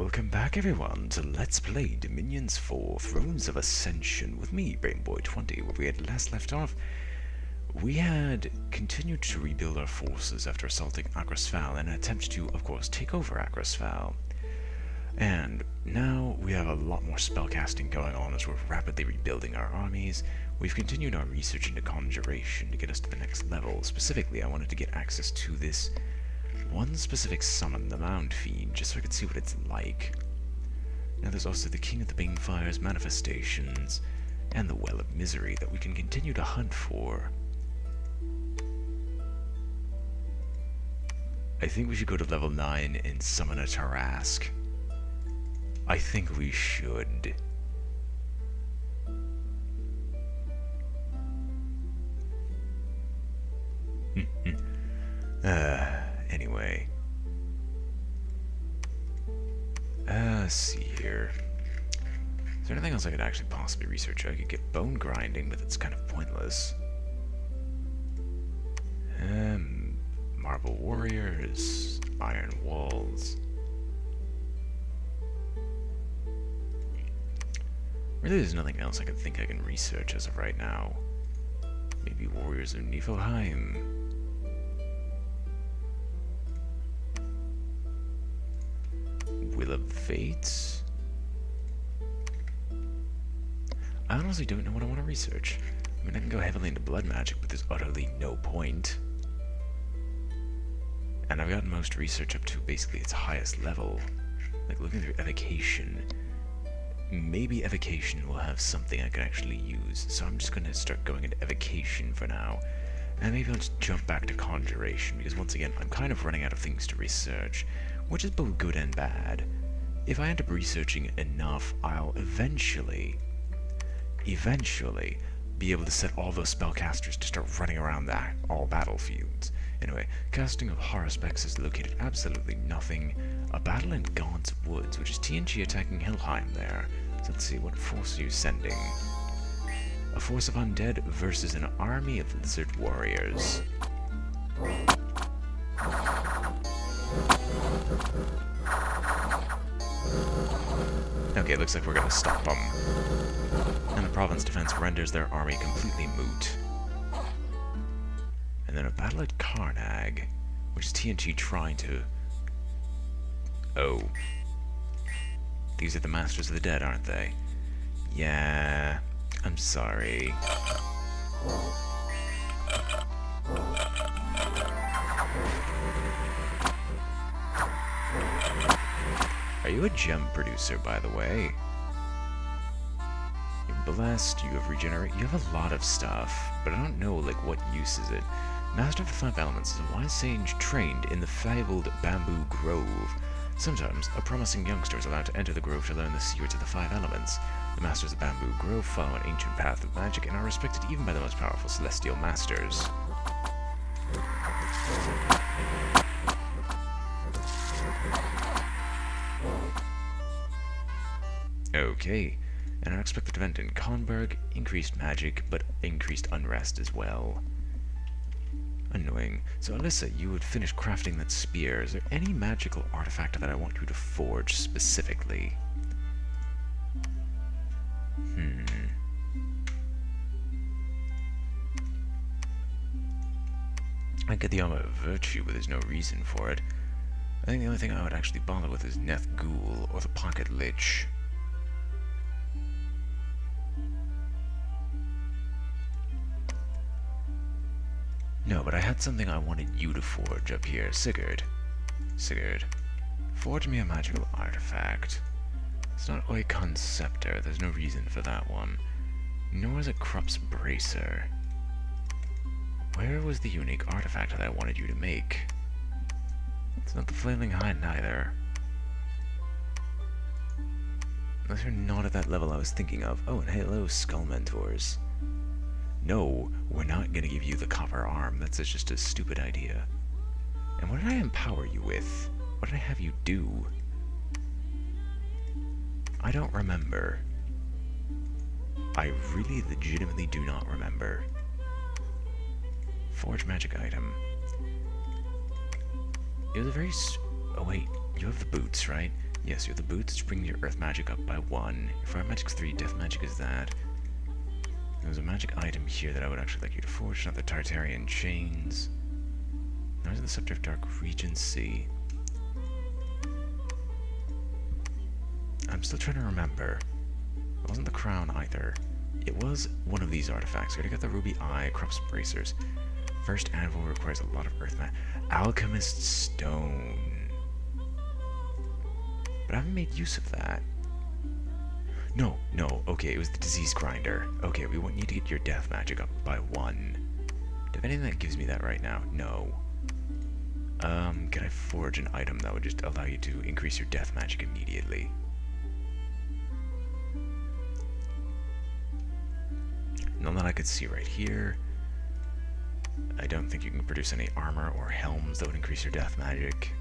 Welcome back everyone to Let's Play Dominions 4 Thrones of Ascension with me, BrainBoy 20, where we had last left off. We had continued to rebuild our forces after assaulting Acrosphale in an attempt to, of course, take over Acrosphale. And now we have a lot more spellcasting going on as we're rapidly rebuilding our armies. We've continued our research into conjuration to get us to the next level. Specifically, I wanted to get access to this one specific summon, the Mound Fiend, just so I could see what it's like. Now there's also the King of the Banefire's manifestations, and the Well of Misery that we can continue to hunt for. I think we should go to level 9 and summon a Tarask. I think we should. Anyway. Let's see here. Is there anything else I could actually possibly research? I could get bone grinding, but it's kind of pointless. Marble warriors, iron walls. Really, there's nothing else I can think I can research as of right now. Maybe warriors of Niflheim. Will of Fates? I honestly don't know what I want to research. I mean, I can go heavily into blood magic, but there's utterly no point. And I've gotten most research up to basically its highest level. Like, looking through evocation. Maybe evocation will have something I can actually use, so I'm just going to start going into evocation for now. And maybe I'll just jump back to conjuration, because once again, I'm kind of running out of things to research, which is both good and bad. If I end up researching enough, I'll eventually be able to set all those spellcasters to start running around all battlefields. Anyway, casting of Haruspex is located absolutely nothing. A battle in Gaunt's Woods, which is TNG attacking Helheim there. So let's see, what force are you sending? A force of undead versus an army of lizard warriors. Okay, looks like we're gonna stop them. And the province defense renders their army completely moot. And then a battle at Karnag, which is TNT trying to... Oh. These are the Masters of the Dead, aren't they? Yeah, I'm sorry. Are you a gem producer, by the way? You're blessed, you have regenerate, you have a lot of stuff, but I don't know, like, what use is it? Master of the Five Elements is a wise sage trained in the fabled Bamboo Grove. Sometimes, a promising youngster is allowed to enter the grove to learn the secrets of the Five Elements. The Masters of Bamboo Grove follow an ancient path of magic and are respected even by the most powerful celestial masters. Okay, an unexpected event in Konberg, increased magic, but increased unrest as well. Annoying. So Alyssa, you would finish crafting that spear. Is there any magical artifact that I want you to forge specifically? I get the Armor of Virtue, but there's no reason for it. I think the only thing I would actually bother with is Neth Ghoul or the Pocket Lich. No, but I had something I wanted you to forge up here. Sigurd. Sigurd. Forge me a magical artifact. It's not Oikon Scepter, there's no reason for that one. Nor is it Krupp's Bracer. Where was the unique artifact that I wanted you to make? It's not the Flailing Hide neither. Unless you're not at that level I was thinking of. Oh, and hello, Skull Mentors. No, we're not gonna give you the copper arm. That's just a stupid idea. And what did I empower you with? What did I have you do? I don't remember. I really legitimately do not remember. Forge magic item. It was a very... Oh wait, You have the boots, right? Yes, you have the boots, which bring your earth magic up by 1. Your fire magic's 3, death magic is that. There's a magic item here that I would actually like you to forge, not the Tartarian chains. Now to the Scepter of Dark Regency. I'm still trying to remember. It wasn't the crown either. It was one of these artifacts. We gotta get the ruby eye, crops bracers. First anvil requires a lot of earth magic. Alchemist stone. But I haven't made use of that. No, okay, it was the disease grinder. Okay, we won't need to get your death magic up by 1. Do I have anything that gives me that right now? No. Can I forge an item that would just allow you to increase your death magic immediately? None that I could see right here. I don't think you can produce any armor or helms that would increase your death magic.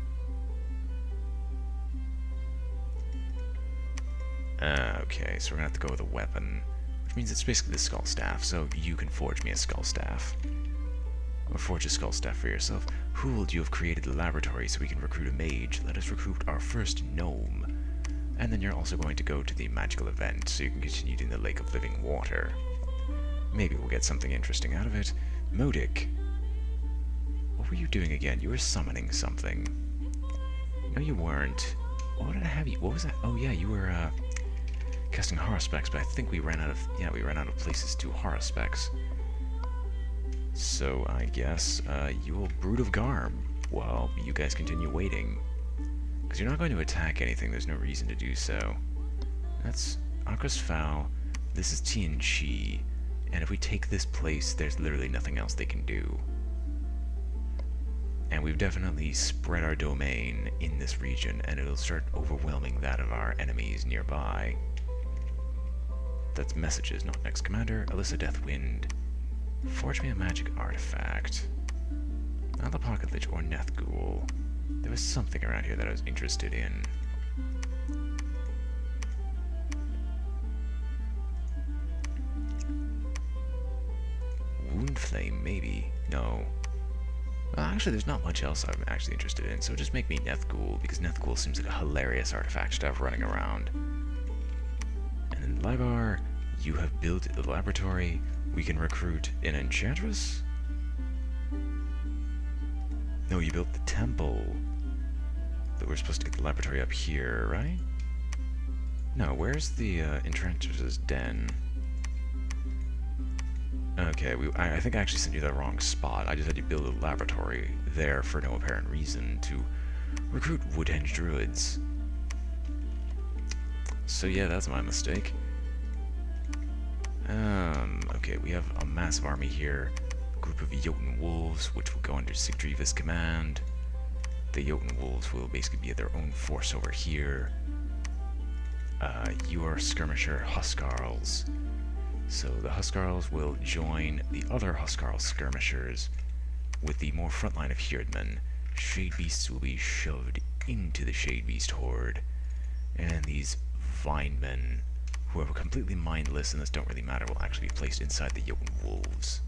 Okay, so we're gonna have to go with a weapon, which means it's basically the skull staff, so you can forge me a skull staff. Or forge a skull staff for yourself. Huld, you have created the laboratory so we can recruit a mage. Let us recruit our first gnome. And then you're also going to go to the magical event, so you can continue in the Lake of Living Water. Maybe we'll get something interesting out of it. Modic. What were you doing again? You were summoning something. No, you weren't. What did I have you? What was that? Oh yeah, you were casting horror specs, but I think we ran out of places to horror specs. So I guess you will Brood of Garm while you guys continue waiting. Because you're not going to attack anything, there's no reason to do so. That's Acrosphale. This is Tianchi. And if we take this place, there's literally nothing else they can do. And we've definitely spread our domain in this region, and it'll start overwhelming that of our enemies nearby. That's messages, not next commander. Alyssa Deathwind. Forge me a magic artifact. Not the Pocket Lich or Nethghoul. There was something around here that I was interested in. Wound Flame, maybe. No. Actually, there's not much else I'm actually interested in, so just make me Nethghoul, because Nethghoul seems like a hilarious artifact to have running around. And then Libar, you have built the laboratory. We can recruit an enchantress? No, you built the temple. But we're supposed to get the laboratory up here, right? No, where's the enchantress's den? Okay, I think I actually sent you the wrong spot. I just had you build a laboratory there for no apparent reason to recruit Woodhenge druids. So yeah, that's my mistake. Okay, we have a massive army here. A group of Jotun wolves, which will go under Sigdriva's command. The Jotun wolves will basically be their own force over here. Your skirmisher Huskarls. So the Huskarls will join the other Huskarl skirmishers with the more front line of Herdmen. Shade Beasts will be shoved into the Shade Beast horde, and these Vinemen, who are completely mindless and this don't really matter, will actually be placed inside the Jotun wolves.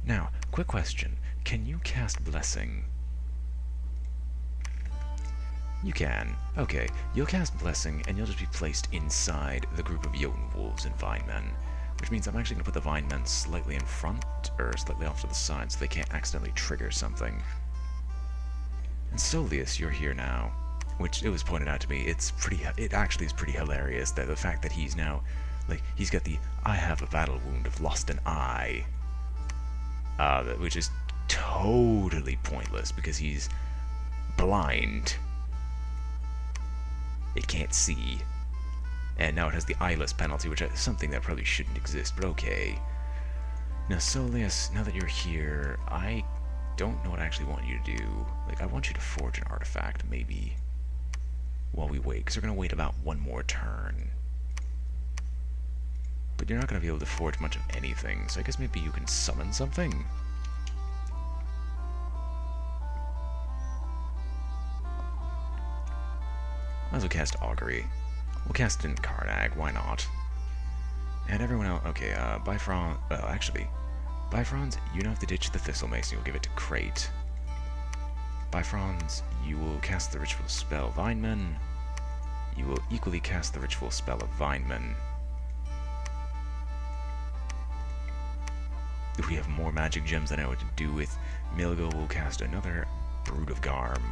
Now, quick question. Can you cast Blessing? You can. Okay, you'll cast Blessing, and you'll just be placed inside the group of Jotun wolves and Vinemen, which means I'm actually going to put the Vinemen slightly in front, or slightly off to the side, so they can't accidentally trigger something. And Solius, you're here now, which it was pointed out to me, it actually is pretty hilarious that the fact that he's now, like, he's got the I have a battle wound of lost an eye, which is totally pointless because he's blind. It can't see. And now it has the eyeless penalty, which is something that probably shouldn't exist, but okay. Now, Solius, now that you're here, I don't know what I actually want you to do. Like, I want you to forge an artifact, maybe, while we wait, because we're going to wait about one more turn. But you're not going to be able to forge much of anything, so I guess maybe you can summon something? Might as well cast Augury. We'll cast it in Karnag, why not? And everyone else, okay, Bifron, well, actually, Bifrons, you now have to ditch the Thistle Mace and you'll give it to Crate. Bifrons, you will cast the ritual spell Vineman. You will equally cast the ritual spell of Vineman. We have more magic gems than I know what to do with. Milgo will cast another Brood of Garm.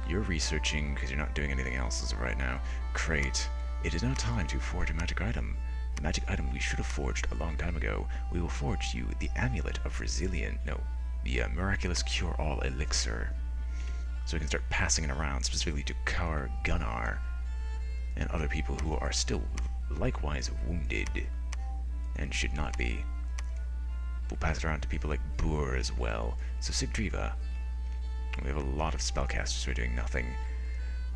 You're researching because you're not doing anything else as of right now. Crate, it is now time to forge a magic item. The magic item we should have forged a long time ago. We will forge you the Amulet of Resilient. No, the Miraculous Cure-All Elixir. So we can start passing it around specifically to Kar Gunnar and other people who are still likewise wounded and should not be. We'll pass it around to people like Boor as well. So Sigdriva. We have a lot of spellcasters who are doing nothing.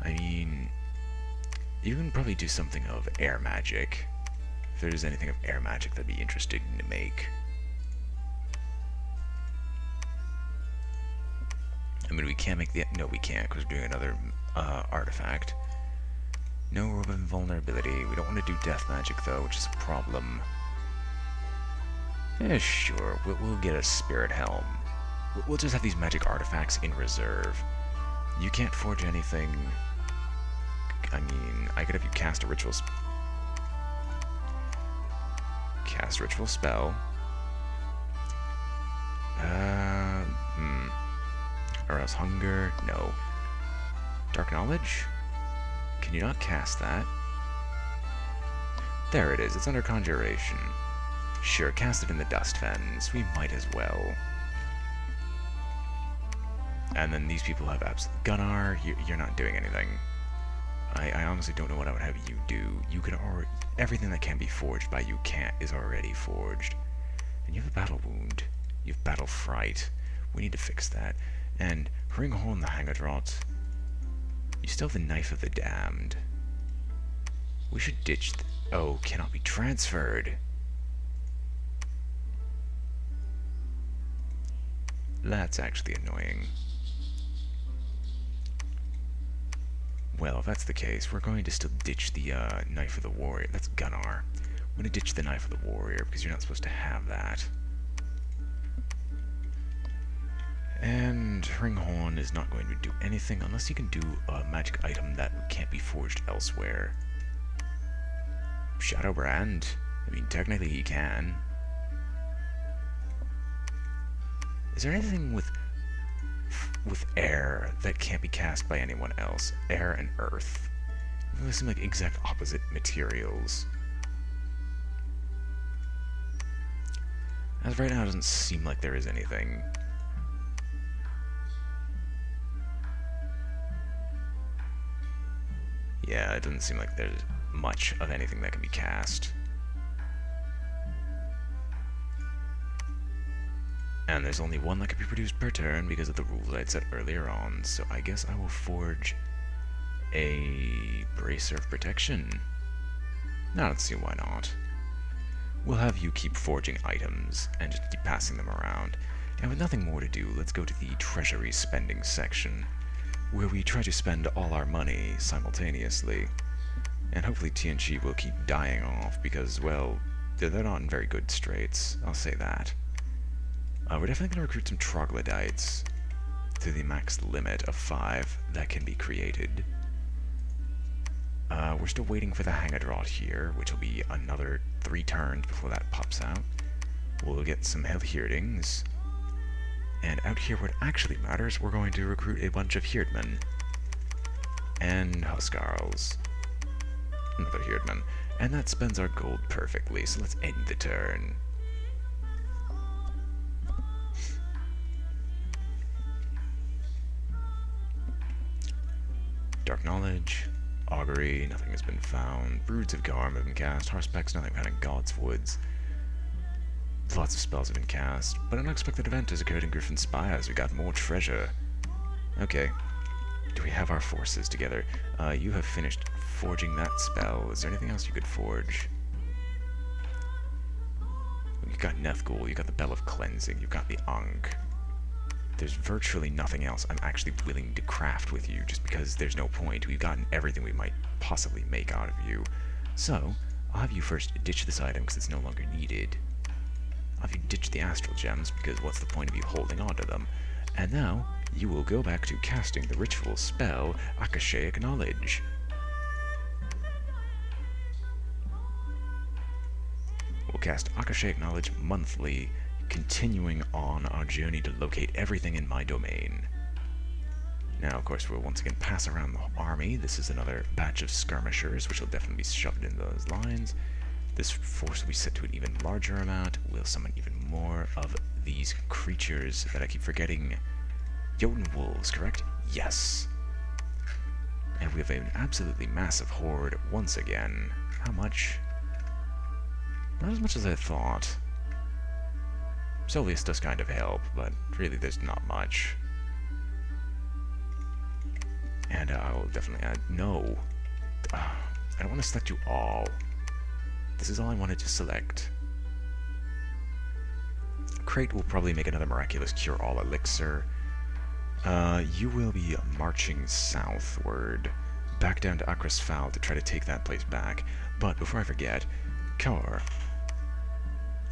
I mean, you can probably do something of air magic. If there's anything of air magic that'd be interesting to make. I mean, we can't make the... No, we can't, because we're doing another artifact. No robe of invulnerability. We don't want to do death magic, though, which is a problem. Yeah, sure. We'll get a spirit helm. We'll just have these magic artifacts in reserve. You can't forge anything. I mean, I could have you cast a ritual cast ritual spell. Arouse hunger? No. Dark knowledge? Can you not cast that? There it is. It's under conjuration. Sure, cast it in the dust fens. We might as well. And then these people have absolute... Gunnar, you're not doing anything. I honestly don't know what I would have you do. You can already... Everything that can be forged by you is already forged. And you have a battle wound. You have battle fright. We need to fix that. And Ringhorn the Hangadrot. You still have the Knife of the Damned. We should ditch... Oh, cannot be transferred. That's actually annoying. Well, if that's the case, we're going to still ditch the Knife of the Warrior. That's Gunnar. I'm going to ditch the Knife of the Warrior, because you're not supposed to have that. And Ringhorn is not going to do anything unless you can do a magic item that can't be forged elsewhere. Shadowbrand? I mean, technically he can. Is there anything with air that can't be cast by anyone else? Air and earth. They seem like exact opposite materials. As of right now, it doesn't seem like there is anything. Yeah, it doesn't seem like there's much of anything that can be cast. And there's only one that can be produced per turn because of the rules I'd set earlier on, so I guess I will forge a Bracer of Protection. No, I don't see why not. We'll have you keep forging items and just keep passing them around. And with nothing more to do, let's go to the Treasury spending section, where we try to spend all our money simultaneously. And hopefully TNG will keep dying off because, well, they're not in very good straits, I'll say that. We're definitely going to recruit some troglodytes to the max limit of 5 that can be created. We're still waiting for the Hangadrot here, which will be another 3 turns before that pops out. We'll get some Helhirdings. And out here, what actually matters, we're going to recruit a bunch of Hyrdmen. And Huskarls. Another Hyrdman. And that spends our gold perfectly, so let's end the turn. Dark Knowledge, Augury, nothing has been found. Broods of Garm have been cast. Harspecks, nothing found in God's Woods. Lots of spells have been cast, but an unexpected event has occurred in Griffin Spires. We got more treasure. Okay. Do we have our forces together? You have finished forging that spell. Is there anything else you could forge? You've got Nethgul, you've got the Bell of Cleansing, you've got the Ankh. There's virtually nothing else I'm actually willing to craft with you, just because there's no point. We've gotten everything we might possibly make out of you. So, I'll have you first ditch this item because it's no longer needed. I'll have you ditch the Astral Gems, because what's the point of you holding on to them? And now, you will go back to casting the ritual spell Acrosphale Knowledge. We'll cast Acrosphale Knowledge monthly, continuing on our journey to locate everything in my domain. Now, of course, we'll once again pass around the army. This is another batch of skirmishers, which will definitely be shoved in those lines. This force will be set to an even larger amount. We'll summon even more of these creatures that I keep forgetting. Jotun wolves, correct? Yes. And we have an absolutely massive horde once again. How much? Not as much as I thought. Soleus does kind of help, but really there's not much. And I'll definitely add... No. I don't want to select you all. This is all I wanted to select. Crate will probably make another miraculous cure-all elixir. You will be marching southward, back down to Acrosphale to try to take that place back. But before I forget, Kar,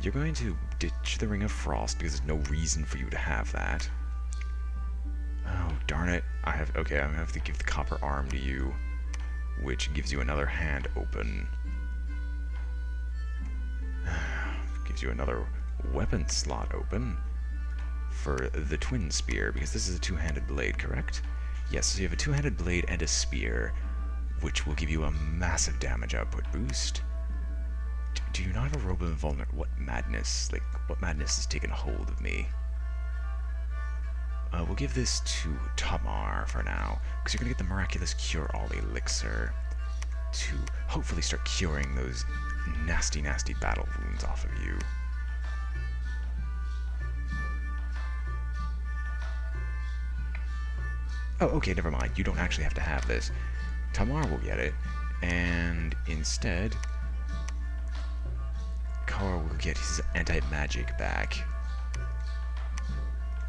you're going to ditch the Ring of Frost because there's no reason for you to have that. Oh, darn it. Okay, I'm gonna have to give the copper arm to you, which gives you another hand open. Gives you another weapon slot open for the twin spear, because this is a two-handed blade, correct? Yes, so you have a two-handed blade and a spear, which will give you a massive damage output boost. Do you not have a robe of invulnerability? What madness? Like, what madness has taken hold of me? We'll give this to Tamar for now, because you're going to get the miraculous cure-all elixir to hopefully start curing those nasty, nasty battle wounds off of you. Oh, okay, never mind. You don't actually have to have this. Tamar will get it, and instead, Kar will get his anti-magic back.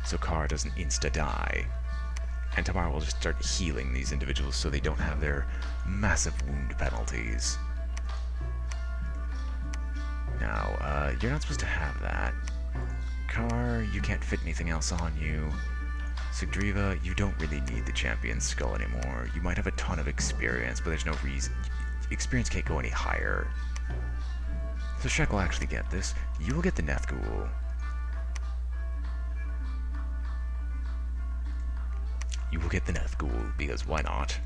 So Kar doesn't insta-die. And Tamar will just start healing these individuals so they don't have their massive wound penalties. Now, you're not supposed to have that. Kar, you can't fit anything else on you. Sigdriva, you don't really need the champion's skull anymore. You might have a ton of experience, but there's no reason. Experience can't go any higher. So Shek will actually get this. You will get the Nethgul. You will get the Nethgul, because why not?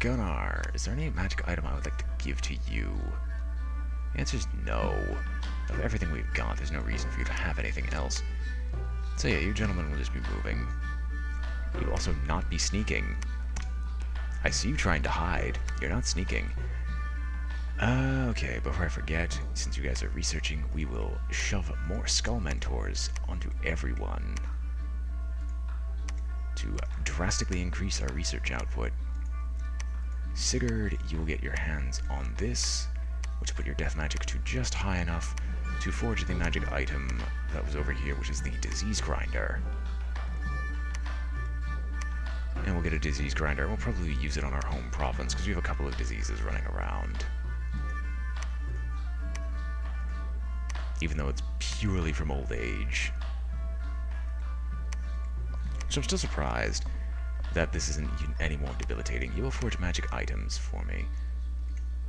Gunnar, is there any magic item I would like to give to you? The answer is no. Of everything we've got, there's no reason for you to have anything else. So yeah, you gentlemen will just be moving. You'll also not be sneaking. I see you trying to hide. You're not sneaking. Okay, before I forget, since you guys are researching, we will shove more Skull Mentors onto everyone to drastically increase our research output. Sigurd, you will get your hands on this, which will put your death magic to just high enough to forge the magic item that was over here, which is the Disease Grinder. And we'll get a Disease Grinder. We'll probably use it on our home province, because we have a couple of diseases running around. Even though it's purely from old age. So I'm still surprised that this isn't any more debilitating. You will forge magic items for me.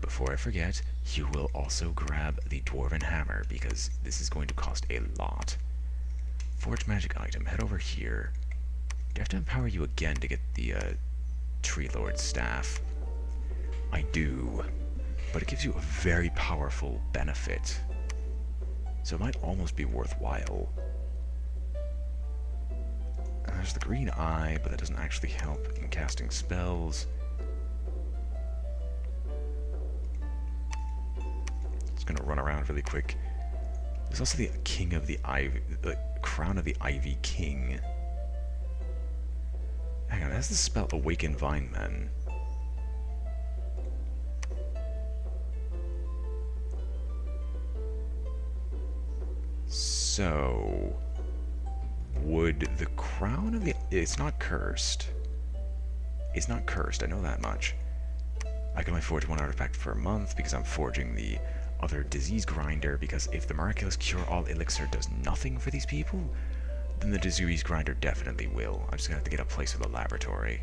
Before I forget, you will also grab the Dwarven Hammer, because this is going to cost a lot. Forge magic item, head over here. Do I have to empower you again to get the Tree Lord's Staff? I do, but it gives you a very powerful benefit. So it might almost be worthwhile. There's the green eye, but that doesn't actually help in casting spells. Just gonna run around really quick. There's also the King of the Ivy, the Crown of the Ivy King. Hang on, that's the spell Awaken Vine Men. So, would the Crown of the... It's not cursed. It's not cursed, I know that much. I can only forge one artifact for a month because I'm forging the other Disease Grinder, because if the Miraculous Cure-All Elixir does nothing for these people, then the disease grinder definitely will. I'm just gonna have to get a place for the laboratory.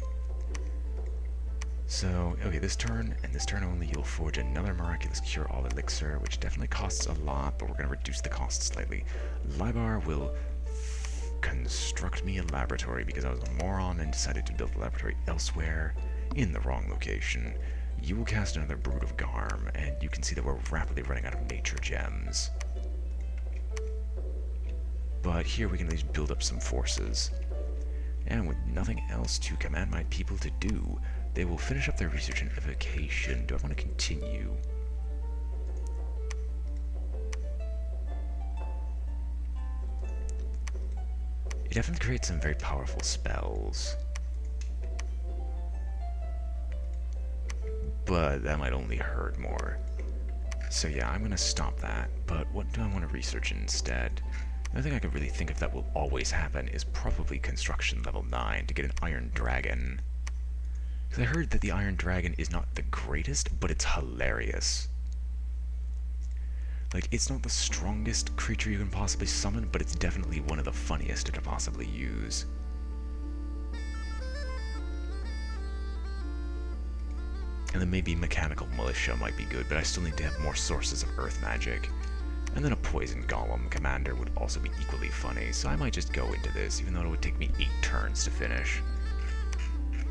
So, okay, this turn, and this turn only, you'll forge another miraculous cure-all elixir, which definitely costs a lot, but we're gonna reduce the cost slightly. Libar will construct me a laboratory because I was a moron and decided to build a laboratory elsewhere in the wrong location. You will cast another Brood of Garm, and you can see that we're rapidly running out of nature gems. But here we can at least build up some forces. And with nothing else to command my people to do, they will finish up their research and evocation. Do I want to continue? It definitely creates some very powerful spells. But that might only hurt more. So yeah, I'm gonna stop that. But what do I want to research instead? The only thing I can really think of that will always happen is probably construction level 9 to get an Iron Dragon. Because I heard that the Iron Dragon is not the greatest, but it's hilarious. Like, it's not the strongest creature you can possibly summon, but it's definitely one of the funniest to possibly use. And then maybe Mechanical Militia might be good, but I still need to have more sources of Earth Magic. And then a Poison Golem Commander would also be equally funny, so I might just go into this, even though it would take me 8 turns to finish.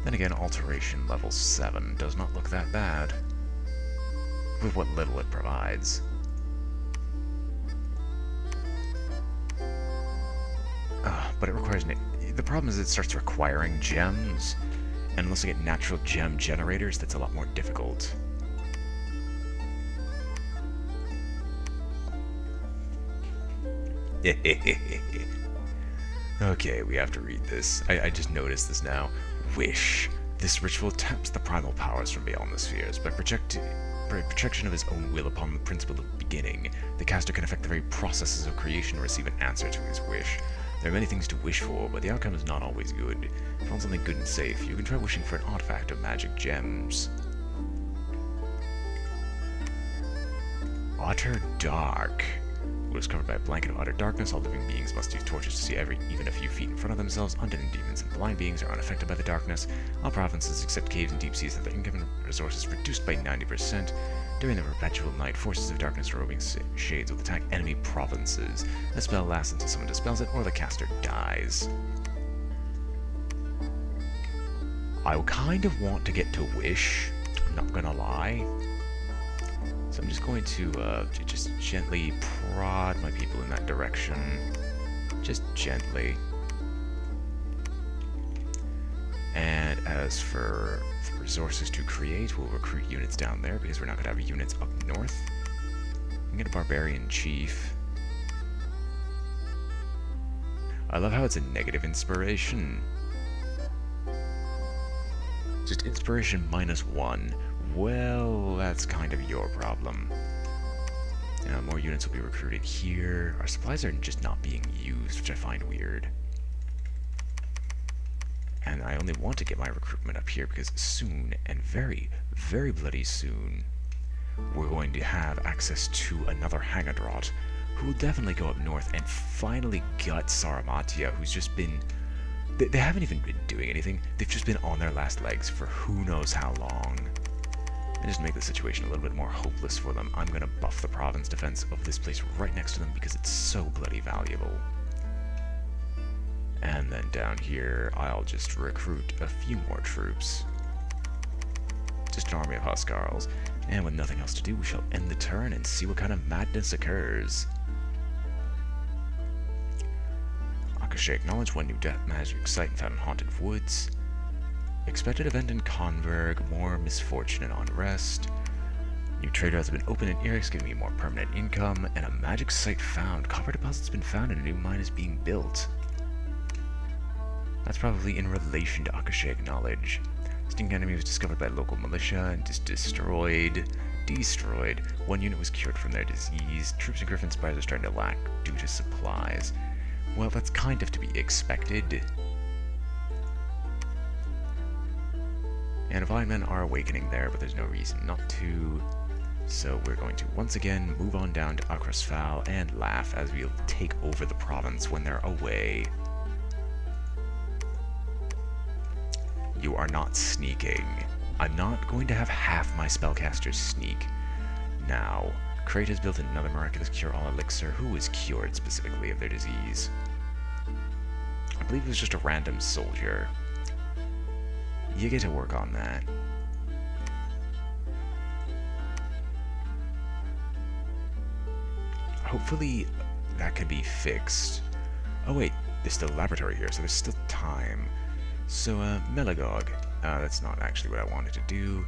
Then again, Alteration level 7 does not look that bad, with what little it provides. But it requires... The problem is it starts requiring gems, and unless I get natural gem generators, that's a lot more difficult. Okay, we have to read this. I just noticed this now. Wish. This ritual taps the primal powers from beyond the spheres. By projection of his own will upon the principle of beginning, the caster can affect the very processes of creation and receive an answer to his wish. There are many things to wish for, but the outcome is not always good. If you want something good and safe, you can try wishing for an artifact of magic gems. Utter Dark. Was covered by a blanket of utter darkness. All living beings must use torches to see even a few feet in front of themselves. Undead and demons and blind beings are unaffected by the darkness. All provinces except caves and deep seas have their income resources reduced by 90%. During the perpetual night, forces of darkness roving shades will attack enemy provinces. The spell lasts until someone dispels it or the caster dies. I kind of want to get to Wish, I'm not gonna lie. So I'm just going to just gently prod my people in that direction. Just gently. And as for resources to create, we'll recruit units down there because we're not going to have units up north. And get a Barbarian Chief. I love how it's a negative inspiration. Just inspiration -1. Well, that's kind of your problem. More units will be recruited here. Our supplies are just not being used, which I find weird. And I only want to get my recruitment up here because soon, and very, very bloody soon, we're going to have access to another Hagadrot, who will definitely go up north and finally gut Saramatia, who's just been... They haven't even been doing anything. They've just been on their last legs for who knows how long. And just to make the situation a little bit more hopeless for them, I'm going to buff the province defense of this place right next to them because it's so bloody valuable. And then down here, I'll just recruit a few more troops. Just an army of Huskarls. And with nothing else to do, we shall end the turn and see what kind of madness occurs. Akasha acknowledged one new magic site found in Haunted Woods. Expected event in Converg, more misfortune and unrest. New trader has been opened in Irix, giving me more permanent income, and a magic site found. Copper deposit's been found and a new mine is being built. That's probably in relation to Akasha Acknowledge. Distinct enemy was discovered by local militia and destroyed. One unit was cured from their disease. Troops and Griffin Spires are starting to lack due to supplies. Well, that's kind of to be expected. And Divine Men are awakening there, but there's no reason not to. So we're going to once again move on down to Acrosphale and laugh as we'll take over the province when they're away. You are not sneaking. I'm not going to have half my spellcasters sneak. Now, Crate has built another miraculous cure-all elixir. Who was cured specifically of their disease? I believe it was just a random soldier. You get to work on that. Hopefully that could be fixed. Oh wait, there's still a laboratory here, so there's still time. So, Melagog, that's not actually what I wanted to do.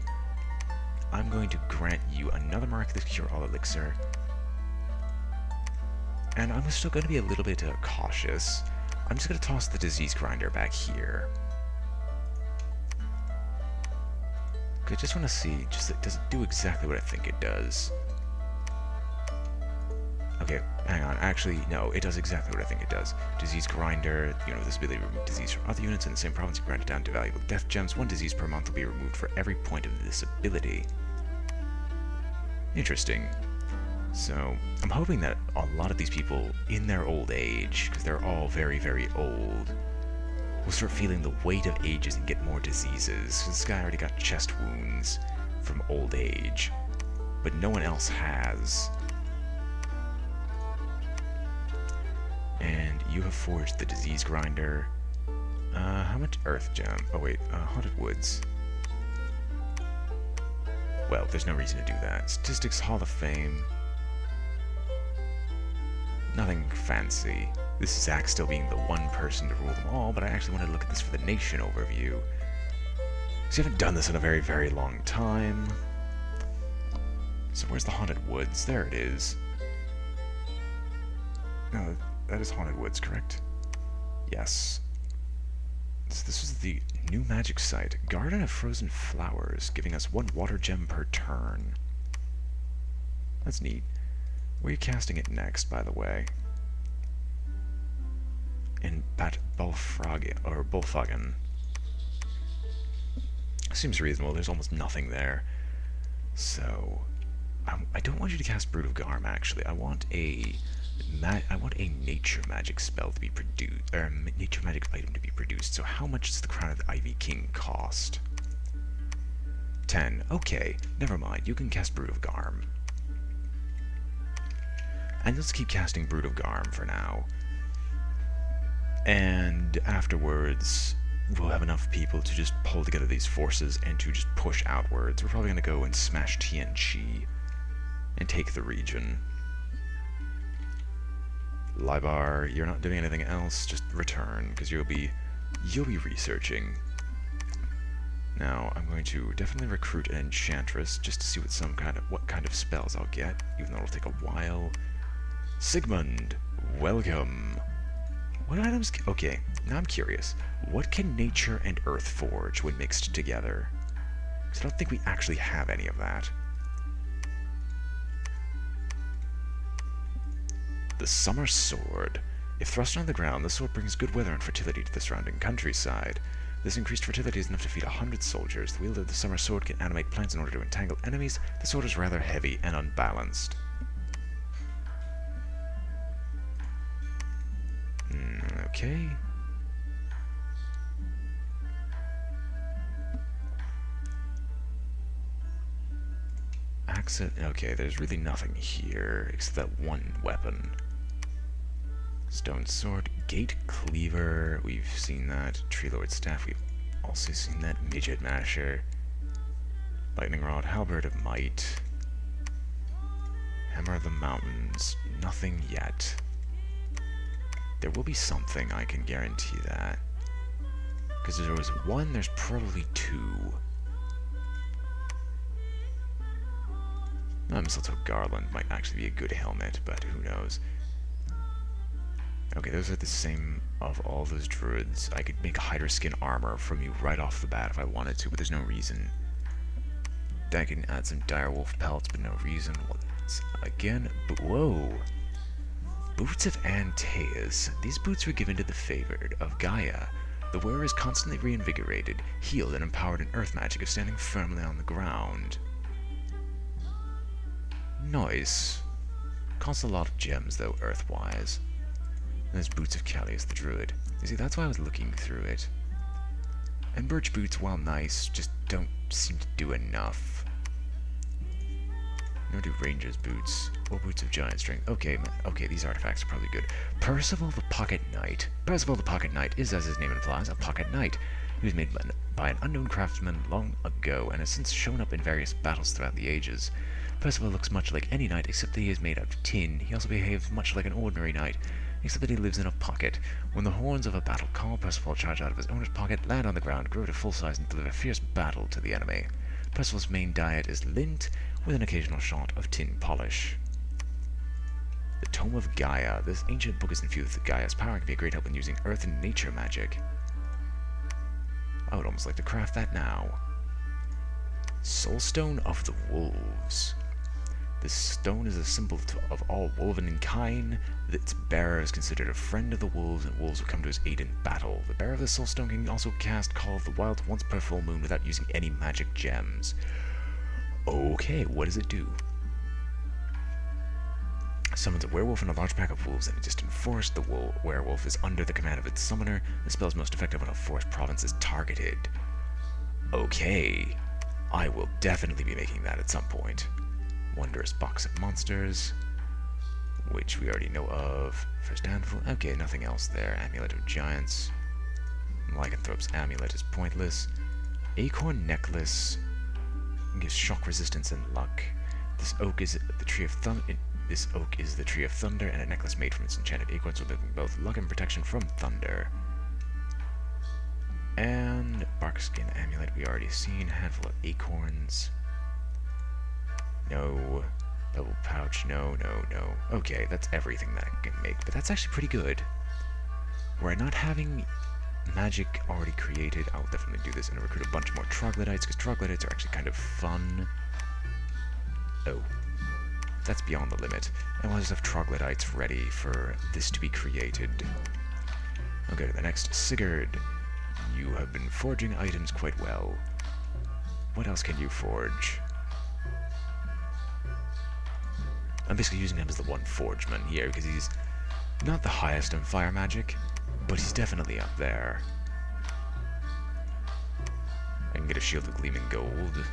I'm going to grant you another miraculous cure-all elixir. And I'm still going to be a little bit cautious. I'm just going to toss the disease grinder back here. I just want to see, does it do exactly what I think it does? Okay, hang on. Actually, no, it does exactly what I think it does. Disease grinder, this ability to remove disease from other units in the same province and grant it down to valuable death gems. 1 disease per month will be removed for every point of this ability. Interesting. So, I'm hoping that a lot of these people, in their old age, because they're all very, very old, will start feeling the weight of ages and get more diseases. This guy already got chest wounds from old age, but no one else has. And you have forged the disease grinder. How much earth gem? Oh wait, haunted woods. Well, there's no reason to do that. Statistics Hall of Fame. Nothing fancy. This is Zach still being the one person to rule them all, but I actually wanted to look at this for the nation overview. So you haven't done this in a very, very long time. So where's the haunted woods? There it is. No, that is haunted woods, correct? Yes. So this is the new magic site. Garden of Frozen Flowers, giving us 1 water gem per turn. That's neat. Where are you casting it next, by the way? In Bat Bolfagen. Seems reasonable. There's almost nothing there. So, I don't want you to cast Brood of Garm. Actually, I want a nature magic spell to be produced, or a nature magic item to be produced. So, how much does the Crown of the Ivy King cost? 10. Okay, never mind. You can cast Brood of Garm. And let's keep casting Brood of Garm for now. And afterwards, we'll have enough people to just pull together these forces and to just push outwards. We're probably going to go and smash Tianqi and take the region. Libar, you're not doing anything else, just return, because you'll be researching. Now, I'm going to definitely recruit an enchantress just to see what kind of spells I'll get, even though it'll take a while. Sigmund, welcome. What items? Okay, now I'm curious. What can nature and earth forge when mixed together? Because I don't think we actually have any of that. The Summer Sword. If thrust on the ground, the sword brings good weather and fertility to the surrounding countryside. This increased fertility is enough to feed 100 soldiers. The wielder of the Summer Sword can animate plants in order to entangle enemies. The sword is rather heavy and unbalanced. Okay. Okay, there's really nothing here except that one weapon. Stone Sword, Gate Cleaver, we've seen that. Tree Lord Staff, we've also seen that. Midget Masher. Lightning Rod, Halberd of Might. Hammer of the Mountains, nothing yet. There will be something, I can guarantee that. Because there was one, there's probably 2. Mistletoe Garland might actually be a good helmet, but who knows. Okay, those are the same of all those druids. I could make Hydra skin armor from you right off the bat if I wanted to, but there's no reason. I can add some direwolf pelts, but no reason. Again, whoa! Boots of Antaeus. These boots were given to the favored of Gaia. The wearer is constantly reinvigorated, healed, and empowered in earth magic of standing firmly on the ground. Nice. Costs a lot of gems, though, earth-wise. And there's Boots of Callias the Druid. You see, that's why I was looking through it. And birch boots, while nice, just don't seem to do enough. Nor do ranger's boots, or boots of giant strength. Okay, okay, these artifacts are probably good. Percival the Pocket Knight. Percival the Pocket Knight is, as his name implies, a pocket knight. He was made by an unknown craftsman long ago, and has since shown up in various battles throughout the ages. Percival looks much like any knight, except that he is made out of tin. He also behaves much like an ordinary knight, except that he lives in a pocket. When the horns of a battle call, Percival charge out of his owner's pocket, land on the ground, grow to full size, and deliver fierce battle to the enemy. Percival's main diet is lint, with an occasional shot of tin polish. The Tome of Gaia. This ancient book is infused with Gaia's power and can be a great help in using earth and nature magic. I would almost like to craft that now. Soulstone of the Wolves. This stone is a symbol of all wolvenkind. Its bearer is considered a friend of the wolves, and wolves will come to his aid in battle. The bearer of the soulstone can also cast Call of the Wild once per full moon without using any magic gems. Okay, what does it do? Summons a werewolf and a large pack of wolves in a distant forest. The werewolf is under the command of its summoner. The spell is most effective when a forest province is targeted. Okay, I will definitely be making that at some point. Wondrous Box of Monsters, which we already know of. First handful. Okay, nothing else there. Amulet of Giants. Lycanthrope's Amulet is pointless. Acorn Necklace gives shock resistance and luck. This oak is the tree of thunder. This oak is the tree of thunder, and a necklace made from its enchanted acorns will bring both luck and protection from thunder. And barkskin amulet we already seen. Handful of acorns. No. Double pouch. No. Okay, that's everything that I can make, but that's actually pretty good. We're not having magic already created. I'll definitely do this and recruit a bunch more troglodytes, because troglodytes are actually kind of fun. Oh, that's beyond the limit. And we'll just have troglodytes ready for this to be created. I'll go to the next. Sigurd, you have been forging items quite well. What else can you forge? I'm basically using him as the one forgeman here, because he's not the highest in fire magic, but he's definitely up there. I can get a shield of gleaming gold.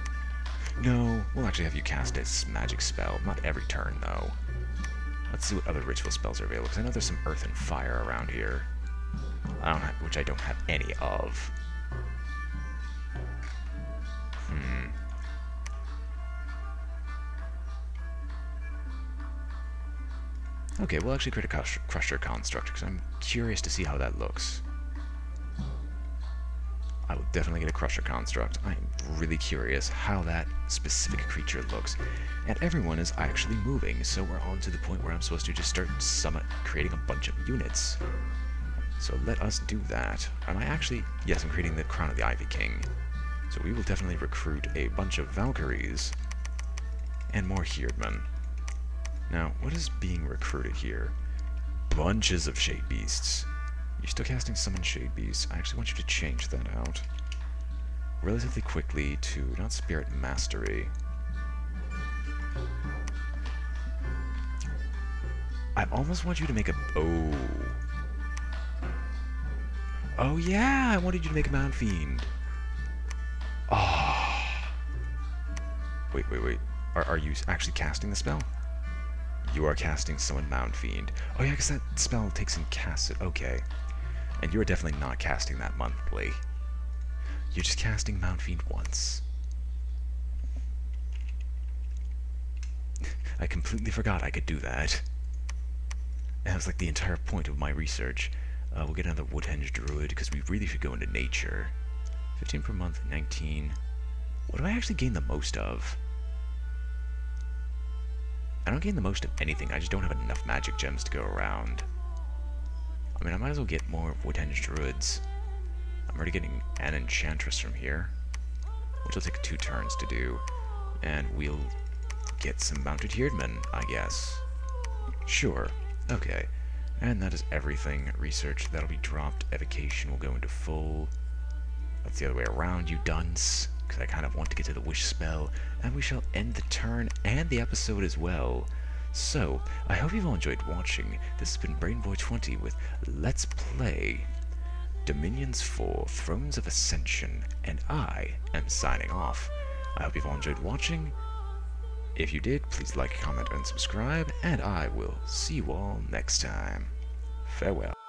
No, we'll actually have you cast this magic spell. Not every turn, though. Let's see what other ritual spells are available, because I know there's some earth and fire around here. Which I don't have any of. Okay, we'll actually create a Crusher Construct, because I'm curious to see how that looks. I will definitely get a Crusher Construct. I am really curious how that specific creature looks. And everyone is actually moving, so we're on to the point where I'm supposed to just start creating a bunch of units. So let us do that. Am I actually... Yes, I'm creating the Crown of the Ivy King. So we will definitely recruit a bunch of Valkyries and more Herdmen. Now, what is being recruited here? Bunches of Shade Beasts. You're still casting Summon Shade Beasts. I actually want you to change that out relatively quickly to not Spirit Mastery. I almost want you to make a... Oh yeah, I wanted you to make a Mound Fiend. Oh. Wait. Are you actually casting the spell? You are casting Summon Mound Fiend. Oh yeah, because that spell takes and casts it. Okay. And you are definitely not casting that monthly. You're just casting Mound Fiend once. I completely forgot I could do that. And that was like the entire point of my research. We'll get another Woodhenge Druid, because we really should go into nature. 15 per month, 19. What do I actually gain the most of? I don't gain the most of anything, I just don't have enough magic gems to go around. I mean, I might as well get more Woodhenge Druids. I'm already getting an Enchantress from here, which will take 2 turns to do. And we'll get some Mounted Herdmen, I guess. Sure, okay. And that is everything. Research, that'll be dropped. Evocation will go into full. That's the other way around, you dunce. Because I kind of want to get to the wish spell. And we shall end the turn and the episode as well. So, I hope you've all enjoyed watching. This has been BrainBoy 20 with Let's Play Dominions 4 Thrones of Ascension, and I am signing off. I hope you've all enjoyed watching. If you did, please like, comment, and subscribe, and I will see you all next time. Farewell.